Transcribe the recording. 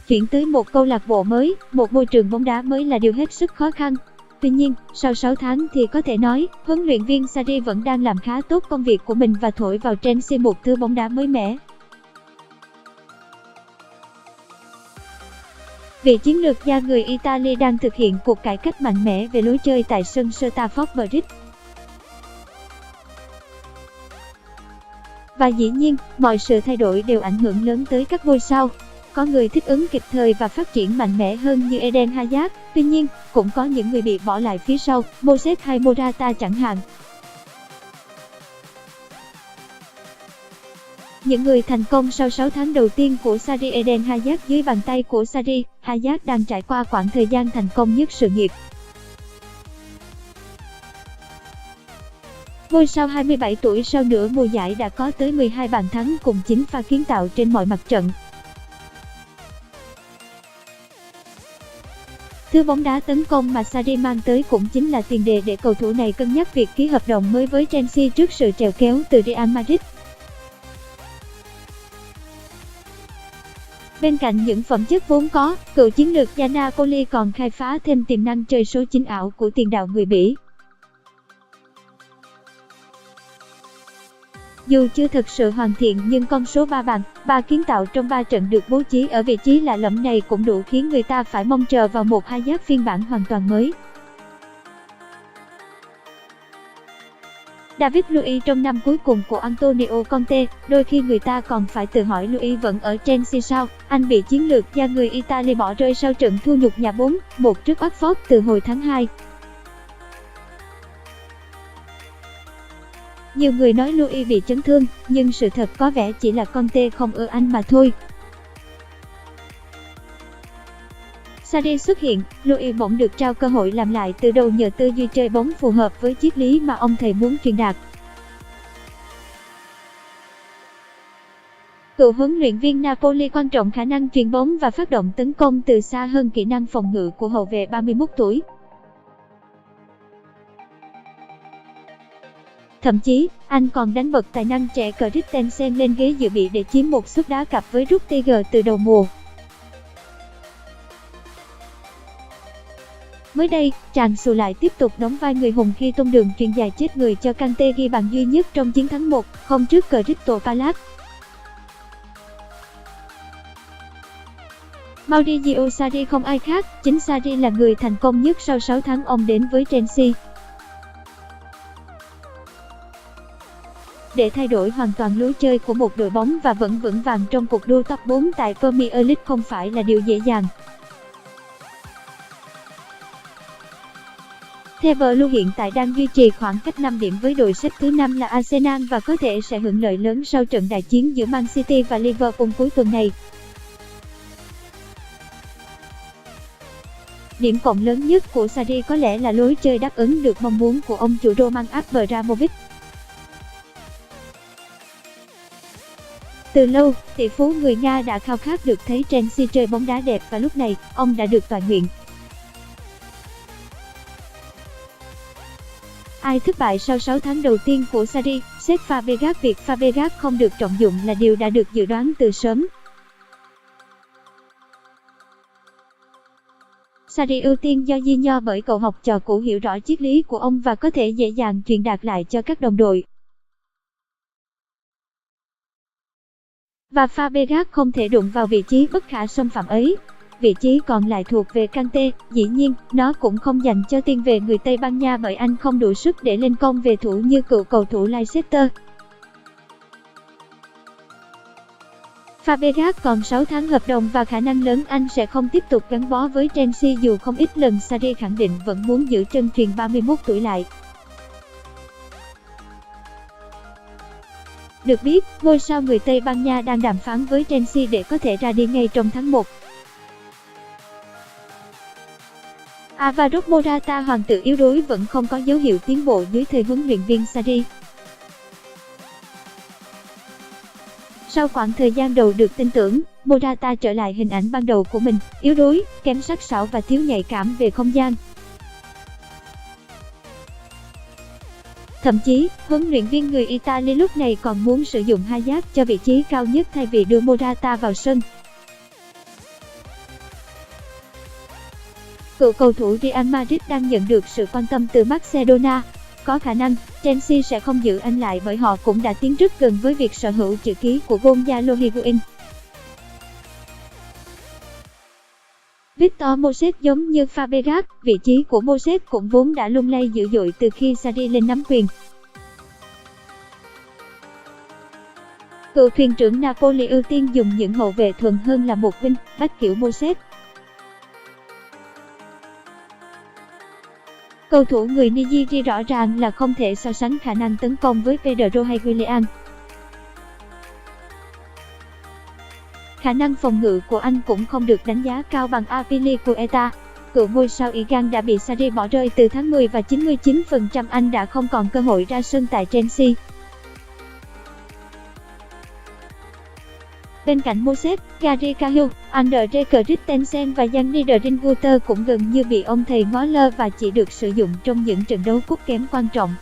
Chuyển tới một câu lạc bộ mới, một môi trường bóng đá mới là điều hết sức khó khăn. Tuy nhiên, sau 6 tháng thì có thể nói, huấn luyện viên Sarri vẫn đang làm khá tốt công việc của mình và thổi vào Chelsea một thứ bóng đá mới mẻ. Vị chiến lược gia người Italy đang thực hiện cuộc cải cách mạnh mẽ về lối chơi tại sân Stamford Bridge. Và dĩ nhiên, mọi sự thay đổi đều ảnh hưởng lớn tới các ngôi sao. Có người thích ứng kịp thời và phát triển mạnh mẽ hơn như Eden Hazard, tuy nhiên, cũng có những người bị bỏ lại phía sau, Moses hay Morata chẳng hạn. Những người thành công sau 6 tháng đầu tiên của Sarri. Eden Hazard dưới bàn tay của Sarri. Hazard đang trải qua quãng thời gian thành công nhất sự nghiệp. Ngôi sao 27 tuổi sau nửa mùa giải đã có tới 12 bàn thắng cùng 9 pha kiến tạo trên mọi mặt trận. Thứ bóng đá tấn công mà Sarri mang tới cũng chính là tiền đề để cầu thủ này cân nhắc việc ký hợp đồng mới với Chelsea trước sự trèo kéo từ Real Madrid. Bên cạnh những phẩm chất vốn có, cựu chiến lược gia Napoli còn khai phá thêm tiềm năng chơi số 9 ảo của tiền đạo người Bỉ. Dù chưa thực sự hoàn thiện nhưng con số 3 bàn, 3 kiến tạo trong 3 trận được bố trí ở vị trí lạ lẫm này cũng đủ khiến người ta phải mong chờ vào một Hazard phiên bản hoàn toàn mới. David Luiz trong năm cuối cùng của Antonio Conte, đôi khi người ta còn phải tự hỏi Luiz vẫn ở Chelsea sao? Anh bị chiến lược gia người Italy bỏ rơi sau trận thua nhục nhà 4-1 trước Watford từ hồi tháng 2. Nhiều người nói Luiz bị chấn thương, nhưng sự thật có vẻ chỉ là Conte không ưa anh mà thôi. Sarri xuất hiện, Luiz bỗng được trao cơ hội làm lại từ đầu nhờ tư duy chơi bóng phù hợp với triết lý mà ông thầy muốn truyền đạt. Cựu huấn luyện viên Napoli quan trọng khả năng truyền bóng và phát động tấn công từ xa hơn kỹ năng phòng ngự của hậu vệ 31 tuổi. Thậm chí, anh còn đánh bật tài năng trẻ Christensen lên ghế dự bị để chiếm một suất đá cặp với Rudiger từ đầu mùa. Mới đây, chàng xù lại tiếp tục đóng vai người hùng khi tung đường chuyền dài chết người cho Kante ghi bàn duy nhất trong chiến thắng 1-0 trước Crystal Palace. Maurizio Sarri không ai khác, chính Sarri là người thành công nhất sau 6 tháng ông đến với Chelsea. Để thay đổi hoàn toàn lối chơi của một đội bóng và vẫn vững vàng trong cuộc đua top 4 tại Premier League không phải là điều dễ dàng. The Blue hiện tại đang duy trì khoảng cách 5 điểm với đội xếp thứ 5 là Arsenal và có thể sẽ hưởng lợi lớn sau trận đại chiến giữa Man City và Liverpool cuối tuần này. Điểm cộng lớn nhất của Sarri có lẽ là lối chơi đáp ứng được mong muốn của ông chủ Roman Abramovich. Từ lâu, tỷ phú người Nga đã khao khát được thấy Chelsea chơi bóng đá đẹp và lúc này, ông đã được toàn nguyện. Ai thất bại sau 6 tháng đầu tiên của Sarri, Cesc Fabregas? Việc Fabregas không được trọng dụng là điều đã được dự đoán từ sớm. Sarri ưu tiên Jorginho bởi cậu học trò cũ hiểu rõ triết lý của ông và có thể dễ dàng truyền đạt lại cho các đồng đội. Và Fabregas không thể đụng vào vị trí bất khả xâm phạm ấy. Vị trí còn lại thuộc về Kante, dĩ nhiên, nó cũng không dành cho tiền vệ người Tây Ban Nha bởi anh không đủ sức để lên công về thủ như cựu cầu thủ Leicester. Fabregas còn 6 tháng hợp đồng và khả năng lớn anh sẽ không tiếp tục gắn bó với Chelsea dù không ít lần Sarri khẳng định vẫn muốn giữ chân chuyền 31 tuổi lại. Được biết, ngôi sao người Tây Ban Nha đang đàm phán với Chelsea để có thể ra đi ngay trong tháng 1. Alvaro Morata, hoàng tử yếu đuối, vẫn không có dấu hiệu tiến bộ dưới thời huấn luyện viên Sarri. Sau khoảng thời gian đầu được tin tưởng, Morata trở lại hình ảnh ban đầu của mình, yếu đuối, kém sắc sảo và thiếu nhạy cảm về không gian. Thậm chí, huấn luyện viên người Italy lúc này còn muốn sử dụng Hazard cho vị trí cao nhất thay vì đưa Morata vào sân. Cựu cầu thủ Real Madrid đang nhận được sự quan tâm từ Barcelona. Có khả năng, Chelsea sẽ không giữ anh lại bởi họ cũng đã tiến rất gần với việc sở hữu chữ ký của Gonzalo Higuain. Victor Moses giống như Fabregas, vị trí của Moses cũng vốn đã lung lay dữ dội từ khi Sarri lên nắm quyền. Cựu thuyền trưởng Napoli ưu tiên dùng những hậu vệ thuần hơn là một wing back kiểu Moses. Cầu thủ người Nigeria rõ ràng là không thể so sánh khả năng tấn công với Pedro hay Willian. Khả năng phòng ngự của anh cũng không được đánh giá cao bằng Azpilicueta. Cựu ngôi sao Iran đã bị Sarri bỏ rơi từ tháng 10 và 99% anh đã không còn cơ hội ra sân tại Chelsea. Bên cạnh Moses, Gary Cahill, Andre Christensen và Gianni Dringutter cũng gần như bị ông thầy ngó lơ và chỉ được sử dụng trong những trận đấu cúp kém quan trọng.